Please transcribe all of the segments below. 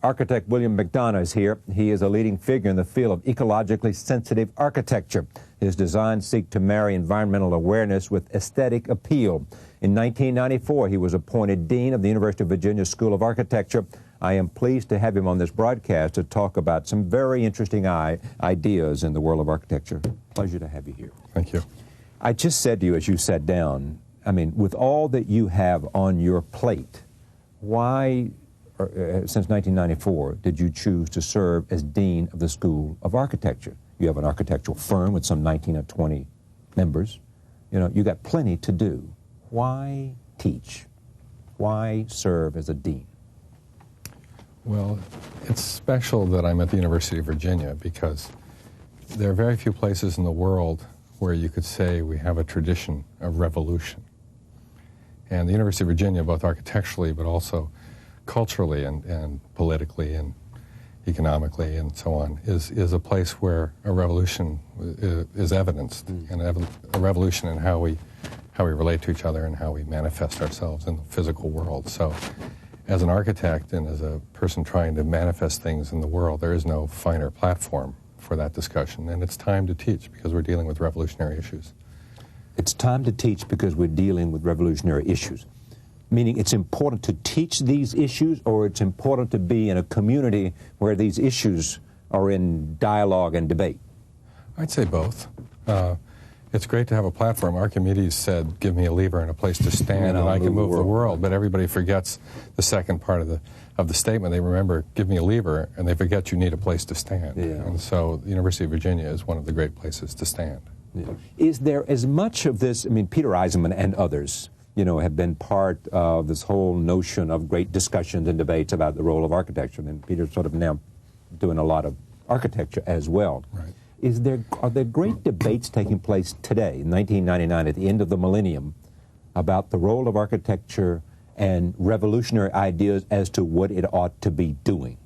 Architect William McDonough is here. He is a leading figure in the field of ecologically sensitive architecture. His designs seek to marry environmental awareness with aesthetic appeal. In 1994, he was appointed Dean of the University of Virginia School of Architecture. I am pleased to have him on this broadcast to talk about some very interesting ideas in the world of architecture. Pleasure to have you here. Thank you. I just said to you as you sat down, I mean, with all that you have on your plate, why, since 1994, did you choose to serve as Dean of the School of Architecture? You have an architectural firm with some 19 or 20 members. You know, you got plenty to do. Why teach? Why serve as a dean? Well, it's special that I'm at the University of Virginia because there are very few places in the world where you could say we have a tradition of revolution. And the University of Virginia, both architecturally but also culturally and politically and economically and so on, is a place where a revolution is evidenced, and a revolution in how we relate to each other and how we manifest ourselves in the physical world. So as an architect and as a person trying to manifest things in the world, there is no finer platform for that discussion, and it's time to teach because we're dealing with revolutionary issues. It's time to teach because we're dealing with revolutionary issues. Meaning it's important to teach these issues, or it's important to be in a community where these issues are in dialogue and debate? I'd say both. It's great to have a platform. Archimedes said, give me a lever and a place to stand and I can move the world. But everybody forgets the second part of the statement. They remember, give me a lever, and they forget you need a place to stand. Yeah. And so the University of Virginia is one of the great places to stand. Yeah. Is there as much of this, I mean, Peter Eisenman and others, you know, have been part of this whole notion of great discussions and debates about the role of architecture. And Peter's sort of now doing a lot of architecture as well. Right. Are there great debates taking place today, in 1999, at the end of the millennium, about the role of architecture and revolutionary ideas as to what it ought to be doing?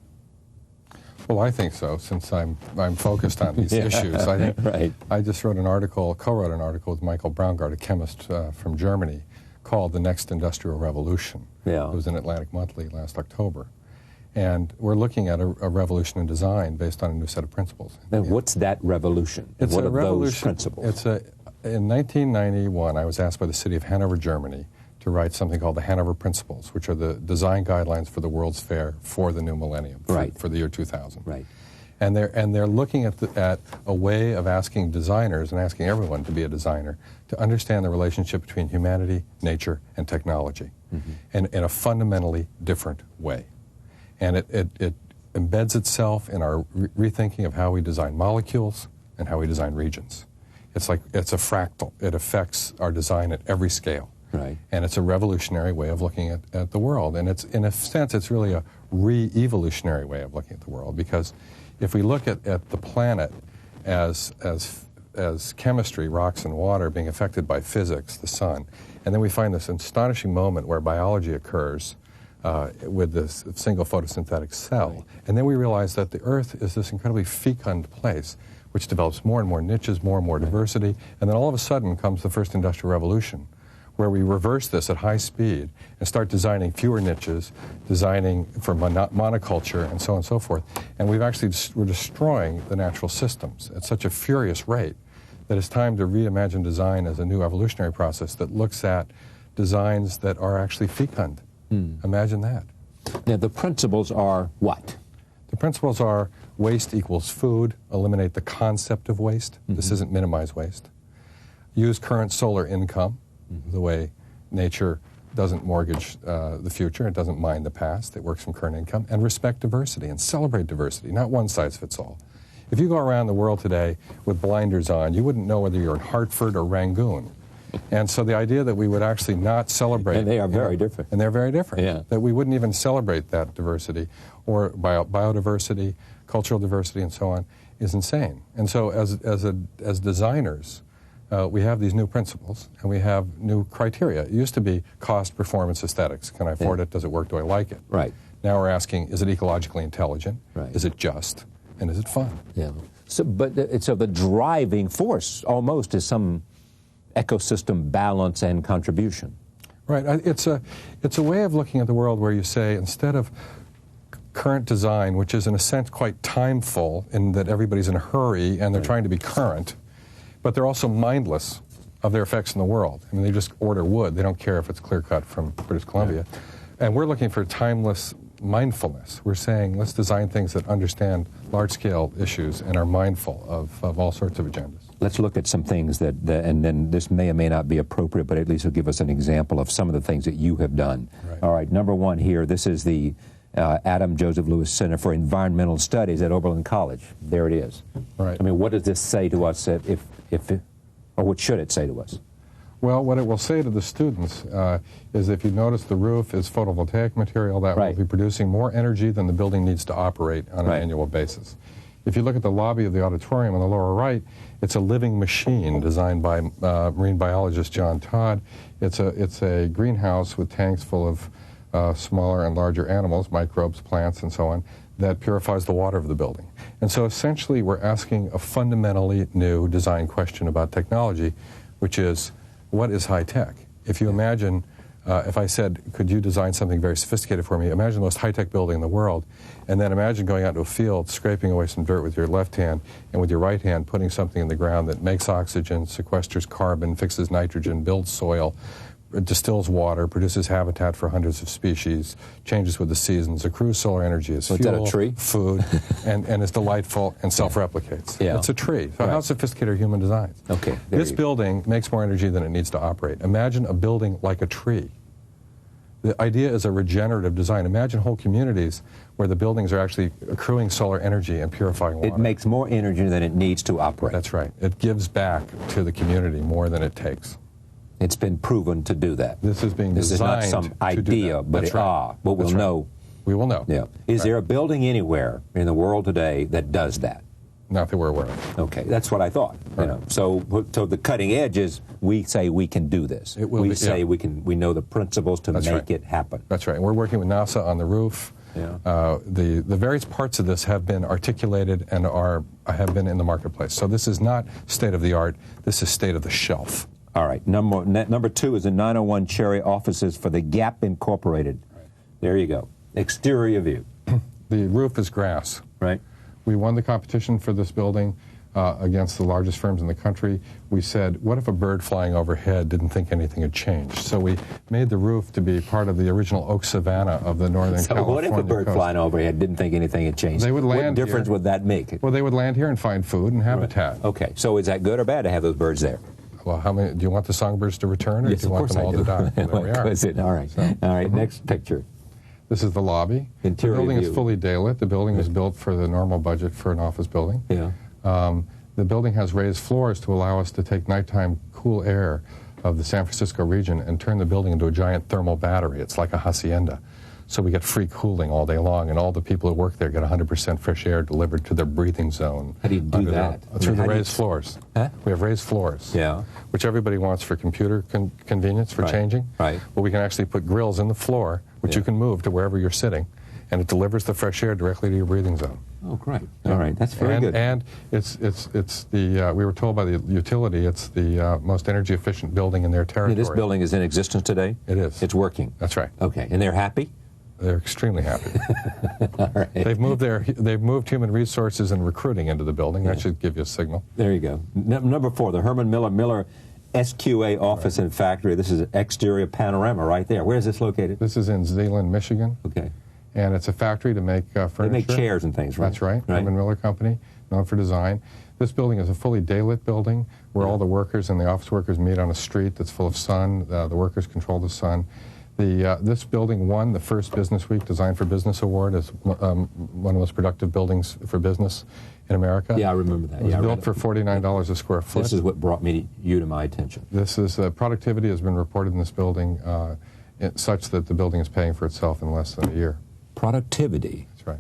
Well, I think so, since I'm focused on these issues. I think right. I just co-wrote an article with Michael Braungart, a chemist from Germany, called The Next Industrial Revolution. Yeah. It was in Atlantic Monthly last October. And we're looking at a revolution in design based on a new set of principles. And what's that revolution? It's what a are those principles? In 1991, I was asked by the city of Hanover, Germany, to write something called the Hanover Principles, which are the design guidelines for the World's Fair for the new millennium, for the year 2000. Right. And they're looking at a way of asking designers and asking everyone to be a designer to understand the relationship between humanity, nature, and technology, and in a fundamentally different way. And it embeds itself in our rethinking of how we design molecules and how we design regions. It's a fractal. It affects our design at every scale. Right. And it's a revolutionary way of looking at the world. And it's, in a sense, it's really a re-evolutionary way of looking at the world, because if we look at the planet as chemistry, rocks and water being affected by physics, the sun, and then we find this astonishing moment where biology occurs with this single photosynthetic cell. Right. And then we realize that the Earth is this incredibly fecund place which develops more and more niches, more and more diversity, and then all of a sudden comes the first industrial revolution, where we reverse this at high speed and start designing fewer niches, designing for monoculture, and so on and so forth. And we're destroying the natural systems at such a furious rate that it's time to reimagine design as a new evolutionary process that looks at designs that are actually fecund. Imagine that. Now, the principles are what? The principles are waste equals food, eliminate the concept of waste. This isn't minimize waste. Use current solar income, the way nature doesn't mortgage the future, it doesn't mind the past, it works from current income, and respect diversity and celebrate diversity, not one size fits all. If you go around the world today with blinders on, you wouldn't know whether you're in Hartford or Rangoon. And so the idea that we would actually not celebrate... And they are very different. And they're very different. Yeah. That we wouldn't even celebrate that diversity, or biodiversity, cultural diversity, and so on, is insane. And so as designers, we have these new principles, and we have new criteria. It used to be cost, performance, aesthetics. Can I afford it? Does it work? Do I like it? Right. Now we're asking, is it ecologically intelligent? Right. Is it just? And is it fun? Yeah. So the driving force almost is some ecosystem balance and contribution. Right. It's a way of looking at the world where you say, instead of current design, which is in a sense quite timeful in that everybody's in a hurry and they're trying to be current, but they're also mindless of their effects in the world. I mean, they just order wood. They don't care if it's clear-cut from British Columbia. And we're looking for timeless mindfulness. We're saying, let's design things that understand large-scale issues and are mindful of all sorts of agendas. Let's look at some things that, and then this may or may not be appropriate, but at least it'll give us an example of some of the things that you have done. Right. All right, number one here, this is the Adam Joseph Lewis Center for Environmental Studies at Oberlin College. There it is. Right. I mean, what does this say to us, or what should it say to us? Well, what it will say to the students is if you notice the roof is photovoltaic material that will be producing more energy than the building needs to operate on an annual basis. If you look at the lobby of the auditorium on the lower right, it's a living machine designed by marine biologist John Todd. It's a greenhouse with tanks full of smaller and larger animals, microbes, plants, and so on, that purifies the water of the building. And so essentially we're asking a fundamentally new design question about technology, which is, what is high tech? If you imagine, if I said, could you design something very sophisticated for me, imagine the most high-tech building in the world, and then imagine going out to a field, scraping away some dirt with your left hand, and with your right hand putting something in the ground that makes oxygen, sequesters carbon, fixes nitrogen, builds soil, distills water, produces habitat for hundreds of species, changes with the seasons, accrues solar energy as fuel, is that a tree? Food, and is delightful and self-replicates. Yeah. It's a tree. So how sophisticated are human designs? Okay. This building makes more energy than it needs to operate. Imagine a building like a tree. The idea is a regenerative design. Imagine whole communities where the buildings are actually accruing solar energy and purifying water. It makes more energy than it needs to operate. That's right. It gives back to the community more than it takes. It's been proven to do that. This is being designed. This is not some idea, but we'll know. We will know. Yeah. Is there a building anywhere in the world today that does that? Not that we're aware of. Okay, that's what I thought. Right. You know, so the cutting edge is we say we can do this. We say we can. We know the principles to make it happen. That's right. And we're working with NASA on the roof. Yeah. The various parts of this have been articulated and have been in the marketplace. So this is not state of the art. This is state of the shelf. All right. Number two is the 901 Cherry offices for the Gap Incorporated. Right. There you go. Exterior view. The roof is grass. Right. We won the competition for this building against the largest firms in the country. We said, what if a bird flying overhead didn't think anything had changed? So we made the roof to be part of the original oak savanna of the Northern California what if a bird flying overhead didn't think anything had changed? They would land What difference would that make? Well, they would land here and find food and habitat. Right. Okay. So is that good or bad to have those birds there? Well, how many? Do you want the songbirds to return, or yes, do you want them all to die? Well, there we are. All right. So, all right. Next picture. This is the lobby. Interior the building view. is fully daylit. The building is built for the normal budget for an office building. Yeah. The building has raised floors to allow us to take nighttime cool air of the San Francisco region and turn the building into a giant thermal battery. It's like a hacienda. So we get free cooling all day long, and all the people who work there get 100% fresh air delivered to their breathing zone. How do you do that? Through the raised floors. Huh? We have raised floors. Yeah. Which everybody wants for computer convenience for changing. Right. Well, we can actually put grills in the floor, which you can move to wherever you're sitting, and it delivers the fresh air directly to your breathing zone. Oh, great. All right. That's very good. And it's the, we were told by the utility, it's the most energy efficient building in their territory. This building is in existence today? It is. It's working? That's right. Okay. And they're happy? They're extremely happy. All right. They've moved human resources and recruiting into the building. That should give you a signal. There you go. Number four, the Herman Miller SQA office and factory. This is an exterior panorama right there. Where is this located? This is in Zeeland, Michigan. Okay. And it's a factory to make furniture. They make chairs and things, right? That's right. Herman Miller Company, known for design. This building is a fully daylit building where all the workers and the office workers meet on a street that's full of sun. The workers control the sun. This building won the first Business Week Design for Business Award as one of the most productive buildings for business in America. Yeah, I remember that. It was built for $49 a square foot. This is what brought you to my attention. This is productivity has been reported in this building such that the building is paying for itself in less than a year. Productivity. That's right.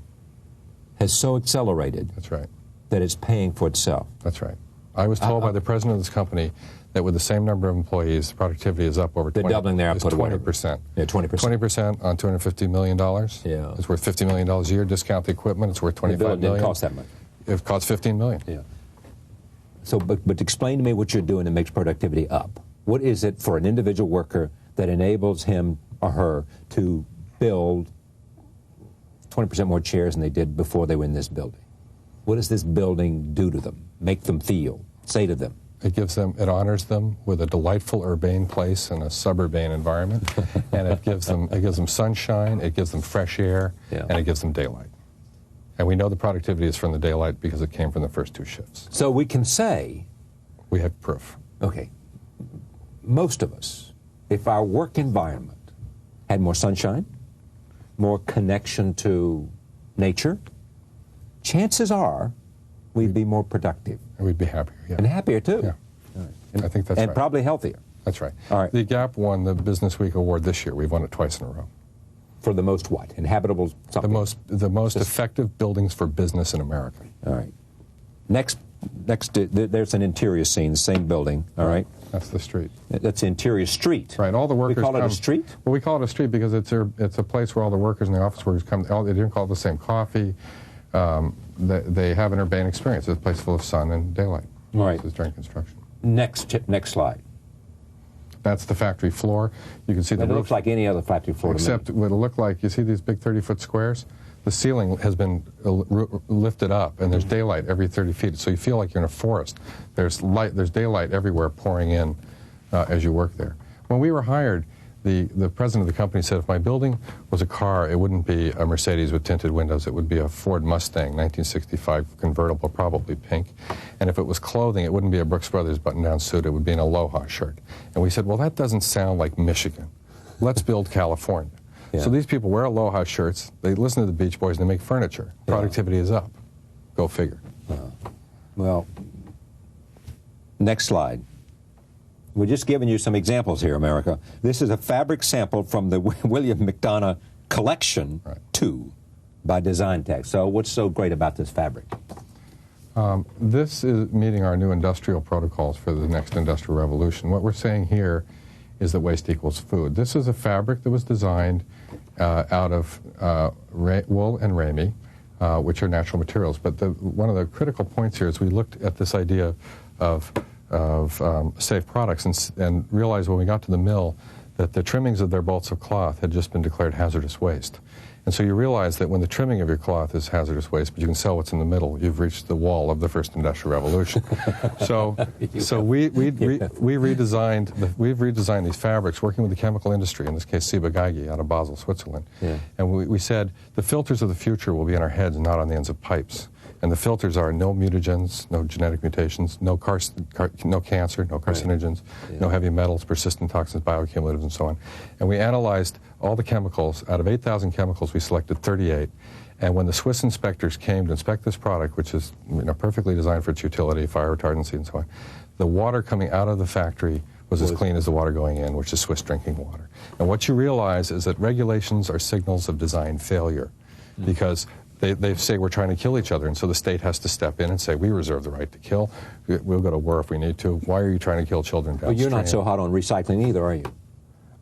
Has so accelerated. That's right. That it's paying for itself. That's right. I was told by the president of this company that with the same number of employees, productivity is up over 20%. They're doubling their output. 20%. Yeah, 20%. 20% on $250 million. Yeah. It's worth $50 million a year. Discount the equipment, it's worth $25 million. It didn't cost that much. It costs $15 million. Yeah. So, but explain to me what you're doing that makes productivity up. What is it for an individual worker that enables him or her to build 20% more chairs than they did before they were in this building. What does this building do to them, make them feel, say to them? It honors them with a delightful urbane place in a suburban environment, and it gives them sunshine, it gives them fresh air, and it gives them daylight. And we know the productivity is from the daylight because it came from the first 2 shifts. So we can say... We have proof. Okay. Most of us, if our work environment had more sunshine, more connection to nature, chances are we'd be more productive. And we'd be happier, yeah. And happier, too. Yeah. And, I think that's and right. probably healthier. That's right. All right. The Gap won the Business Week Award this year. We've won it twice in a row. For the most what? Inhabitable something? The most effective buildings for business in America. All right. Next, there's an interior scene, same building, all right? That's the street. That's the interior street. Right, all the workers We call it a street? Well, we call it a street because it's a place where all the workers and the office workers come. They didn't call it the same coffee. They have an urbane experience. It's a place full of sun and daylight. All right. This is during construction. Next slide. That's the factory floor. You can see the It roof. looks like any other factory floor. Except what it'll look like, you see these big 30-foot squares? The ceiling has been lifted up, and there's daylight every 30 feet, so you feel like you're in a forest. There's daylight everywhere pouring in as you work there. When we were hired, the president of the company said, if my building was a car, it wouldn't be a Mercedes with tinted windows. It would be a Ford Mustang, 1965 convertible, probably pink. And if it was clothing, it wouldn't be a Brooks Brothers button-down suit. It would be an Aloha shirt. And we said, well, that doesn't sound like Michigan. Let's build California. Yeah. So these people wear Aloha shirts, they listen to the Beach Boys, and they make furniture. Productivity is up. Go figure. Well, next slide. We're just giving you some examples here, America. This is a fabric sample from the William McDonough Collection 2 by Design Tech. So what's so great about this fabric? This is meeting our new industrial protocols for the next industrial revolution. What we're saying here is that waste equals food. This is a fabric that was designed out of wool and ramie, which are natural materials. But one of the critical points here is we looked at this idea of safe products and realized when we got to the mill that the trimmings of their bolts of cloth had just been declared hazardous waste. And so you realize that when the trimming of your cloth is hazardous waste, but you can sell what's in the middle, you've reached the wall of the first industrial revolution. So we've redesigned these fabrics working with the chemical industry, in this case Ciba-Geigy out of Basel, Switzerland. Yeah. And we said the filters of the future will be in our heads, not on the ends of pipes. And the filters are no mutagens, no genetic mutations, no cancer, no carcinogens, no heavy metals, persistent toxins, bioaccumulatives, and so on. And we analyzed all the chemicals. Out of 8,000 chemicals, we selected 38. And when the Swiss inspectors came to inspect this product, which is perfectly designed for its utility, fire retardancy, and so on, the water coming out of the factory was as clean as the water going in, which is Swiss drinking water. And what you realize is that regulations are signals of design failure, because they say we're trying to kill each other, and so the state has to step in and say, we reserve the right to kill. We'll go to war if we need to. Why are you trying to kill children downstream? Well, you're not so hot on recycling either, are you?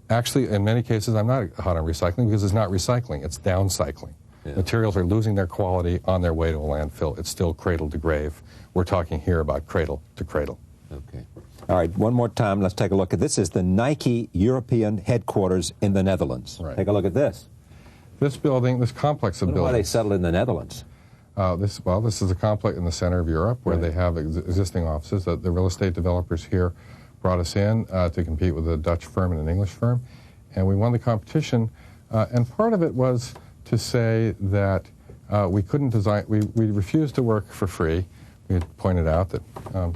Actually, in many cases, I'm not hot on recycling because it's not recycling, it's downcycling. Yeah. Materials are losing their quality on their way to a landfill. It's still cradle to grave. We're talking here about cradle to cradle. Okay. All right, one more time, let's take a look at this. Is the Nike European headquarters in the Netherlands. Right. Take a look at this. This building, this complex of buildings. Why they settled in the Netherlands? This is a complex in the center of Europe where they have existing offices. The real estate developers here brought us in to compete with a Dutch firm and an English firm, and we won the competition. And part of it was to say that we couldn't design. We refused to work for free. We had pointed out that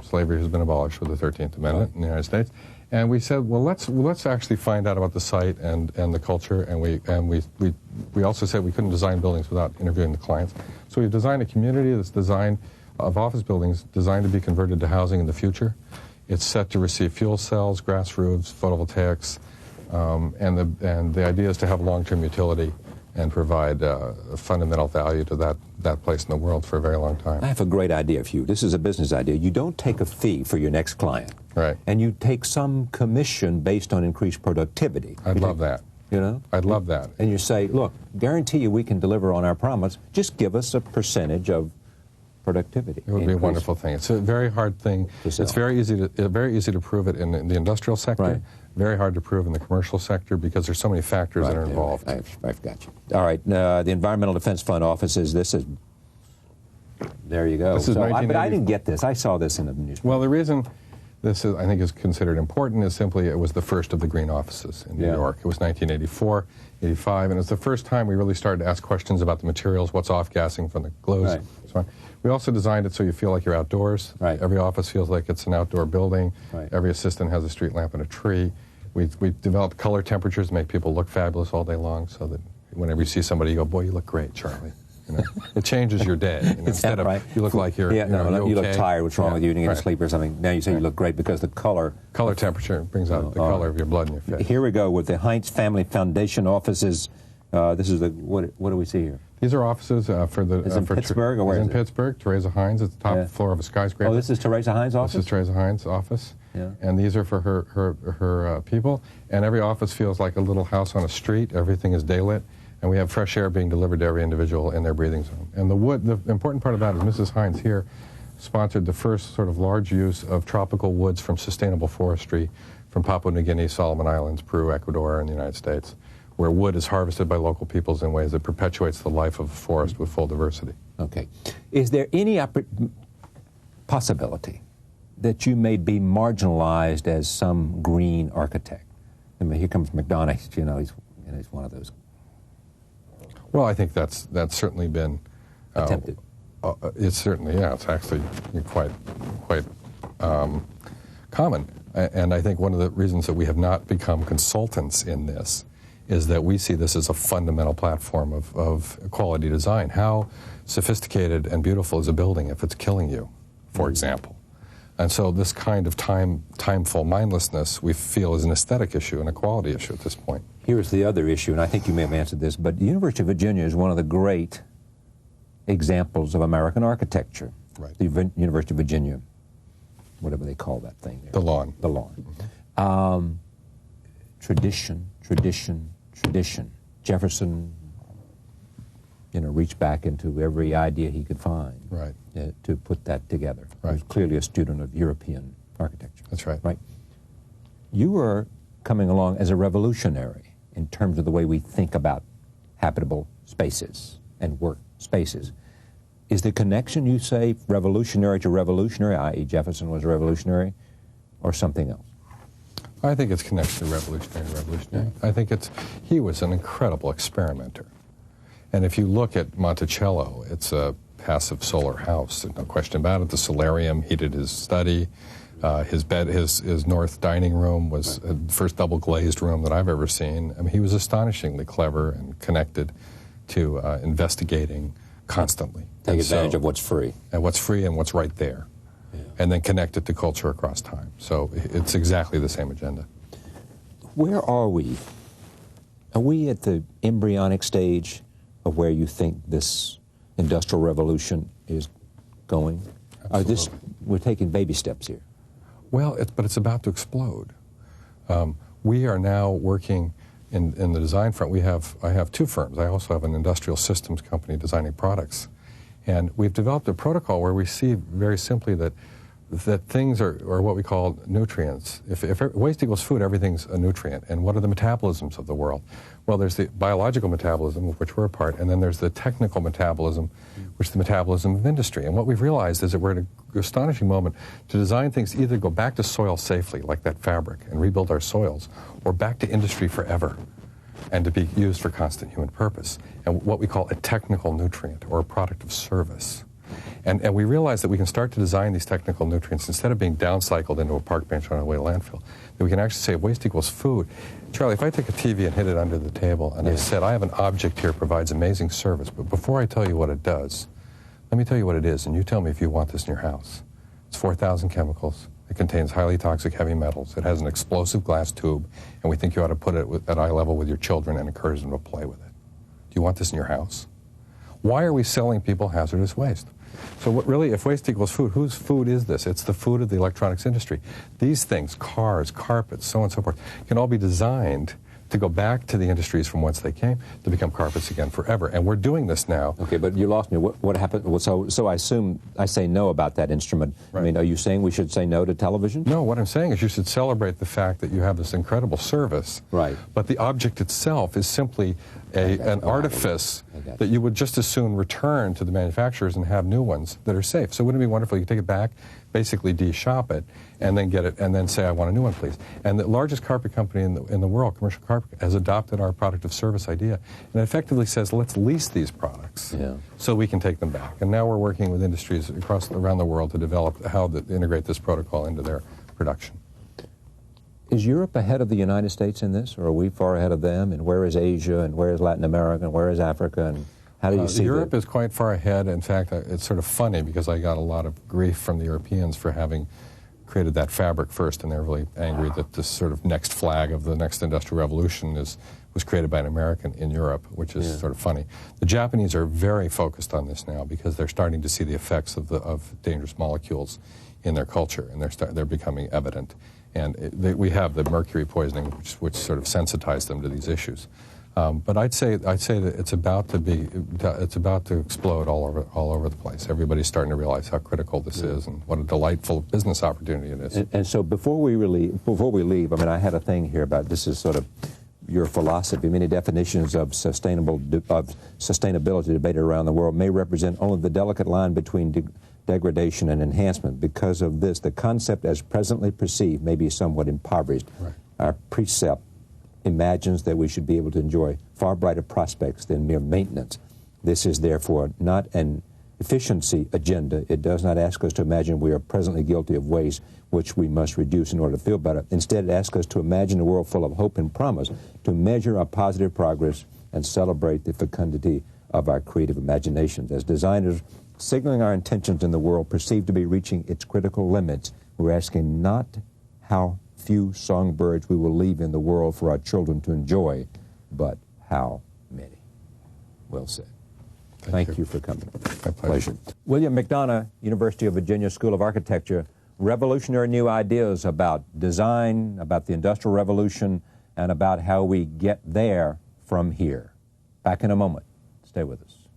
slavery has been abolished with the 13th Amendment in the United States. And we said, well, let's actually find out about the site and the culture. And we also said we couldn't design buildings without interviewing the clients. So we've designed a community that's designed of office buildings designed to be converted to housing in the future. It's set to receive fuel cells, grass roofs, photovoltaics, and the idea is to have long-term utility and provide fundamental value to that place in the world for a very long time. I have a great idea for you. This is a business idea. You don't take a fee for your next client. Right. And you take some commission based on increased productivity. I'd love that. You know? I'd love that. And you say, look, guarantee you we can deliver on our promise. Just give us a percentage of productivity. It would be a wonderful thing. It's a very hard thing. It's very easy to prove it in the industrial sector. Right. Very hard to prove in the commercial sector because there's so many factors that are involved. I've got you. All right. The Environmental Defense Fund offices. There you go. This is but I didn't get this. I saw this in the newspaper. Well, the reason this is, I think, is considered important is simply it was the first of the green offices in New York. It was 1984, 85, and it was the first time we really started to ask questions about the materials, what's off-gassing from the glows, Right. so on. We also designed it so you feel like you're outdoors. Right. Every office feels like it's an outdoor building. Right. Every assistant has a street lamp and a tree. We developed color temperatures to make people look fabulous all day long, so that whenever you see somebody, you go, "Boy, you look great, Charlie." You know, it changes your day. You know, instead of you look like you're you look tired. What's wrong with you? You didn't get to sleep or something. Now you say you look great because the color temperature brings out the color of your blood in your face. Here we go with the Heinz Family Foundation offices. This is what do we see here? These are offices for the. Is it in Pittsburgh or where is it? In Pittsburgh. Teresa Heinz at the top floor of a skyscraper. Oh, this is Teresa Heinz' office? This is Teresa Heinz' office. Yeah. And these are for her people. And every office feels like a little house on a street. Everything is daylit. And we have fresh air being delivered to every individual in their breathing zone. And the important part about it is Mrs. Heinz here sponsored the first sort of large use of tropical woods from sustainable forestry from Papua New Guinea, Solomon Islands, Peru, Ecuador, and the United States, where wood is harvested by local peoples in ways that perpetuates the life of a forest with full diversity. Okay. Is there any possibility that you may be marginalized as some green architect? I mean, here comes McDonough. You know, he's one of those. Well, I think that's certainly been attempted. It's certainly, it's actually quite common. And I think one of the reasons that we have not become consultants in this is that we see this as a fundamental platform of quality design. How sophisticated and beautiful is a building if it's killing you, for example? And so this kind of timeful mindlessness we feel is an aesthetic issue and a quality issue at this point. Here's the other issue, and I think you may have answered this, but the University of Virginia is one of the great examples of American architecture. Right. The University of Virginia, whatever they call that thing there. The lawn. The lawn. Mm-hmm. Tradition. Jefferson, reached back into every idea he could find to put that together. Right. He was clearly a student of European architecture. That's right. Right. You were coming along as a revolutionary in terms of the way we think about habitable spaces and work spaces. Is the connection, you say, revolutionary to revolutionary, i.e. Jefferson was a revolutionary, or something else? I think it's connected to revolutionary. I think he was an incredible experimenter. And if you look at Monticello, it's a passive solar house. There's no question about it. The solarium heated his study. His bed, his north dining room was the first double glazed room that I've ever seen. I mean, he was astonishingly clever and connected to investigating constantly. Take advantage of what's free. And what's free and what's right there. Yeah. And then connect it to culture across time. So it's exactly the same agenda. Where are we? Are we at the embryonic stage of where you think this industrial revolution is going? Absolutely. We're taking baby steps here. Well, but it's about to explode. We are now working in the design front. I have two firms. I also have an industrial systems company designing products. And we've developed a protocol where we see very simply that things are what we call nutrients. If waste equals food, everything's a nutrient. And what are the metabolisms of the world? Well, there's the biological metabolism, of which we're a part, and then there's the technical metabolism, which is the metabolism of industry. And what we've realized is that we're at an astonishing moment to design things to either go back to soil safely, like that fabric, and rebuild our soils, or back to industry forever, and to be used for constant human purpose, and what we call a technical nutrient, or a product of service. And we realize that we can start to design these technical nutrients instead of being downcycled into a park bench on our way to landfill, that we can actually say waste equals food. Charlie, if I take a TV and hit it under the table and I said, I have an object here that provides amazing service, but before I tell you what it does, let me tell you what it is, and you tell me if you want this in your house. It's 4,000 chemicals. It contains highly toxic heavy metals. It has an explosive glass tube, and we think you ought to put it at eye level with your children and encourage them to play with it. Do you want this in your house? Why are we selling people hazardous waste? So what really, if waste equals food, whose food is this? It's the food of the electronics industry. These things, cars, carpets, so on and so forth, can all be designed to go back to the industries from whence they came, to become carpets again forever. And we're doing this now. Okay, but you lost me. What happened? Well, so I assume I say no about that instrument. Right. I mean, are you saying we should say no to television? No, what I'm saying is you should celebrate the fact that you have this incredible service. Right. But the object itself is simply an artifice that you would just as soon return to the manufacturers and have new ones that are safe. So wouldn't it be wonderful? You could take it back, basically de-shop it, and then get it, and then say, I want a new one, please. And the largest carpet company in the world, commercial carpet, has adopted our product of service idea, and it effectively says, let's lease these products so we can take them back. And now we're working with industries around the world to develop how to integrate this protocol into their production. Is Europe ahead of the United States in this, or are we far ahead of them? And where is Asia, and where is Latin America, and where is Africa, and how do you see Europe is quite far ahead. In fact, it's sort of funny because I got a lot of grief from the Europeans for having created that fabric first, and they're really angry that this sort of next flag of the next industrial revolution was created by an American in Europe, which is sort of funny. The Japanese are very focused on this now because they're starting to see the effects of dangerous molecules in their culture, and they're becoming evident. And we have the mercury poisoning, which sort of sensitized them to these issues. But I'd say that it's about to explode all over the place. Everybody's starting to realize how critical this is and what a delightful business opportunity it is. And so before we leave, I mean, I had a thing here about this is sort of your philosophy. Many definitions of sustainability debated around the world may represent only the delicate line between degradation and enhancement. Because of this, the concept as presently perceived may be somewhat impoverished. Right. Our precept imagines that we should be able to enjoy far brighter prospects than mere maintenance. This is therefore not an efficiency agenda. It does not ask us to imagine we are presently guilty of waste which we must reduce in order to feel better. Instead, it asks us to imagine a world full of hope and promise, to measure our positive progress and celebrate the fecundity of our creative imaginations. As designers, signaling our intentions in the world perceived to be reaching its critical limits, we're asking not how few songbirds we will leave in the world for our children to enjoy, but how many. Well said. Thank you for coming. My pleasure. William McDonough, University of Virginia School of Architecture, revolutionary new ideas about design, about the Industrial Revolution, and about how we get there from here. Back in a moment. Stay with us.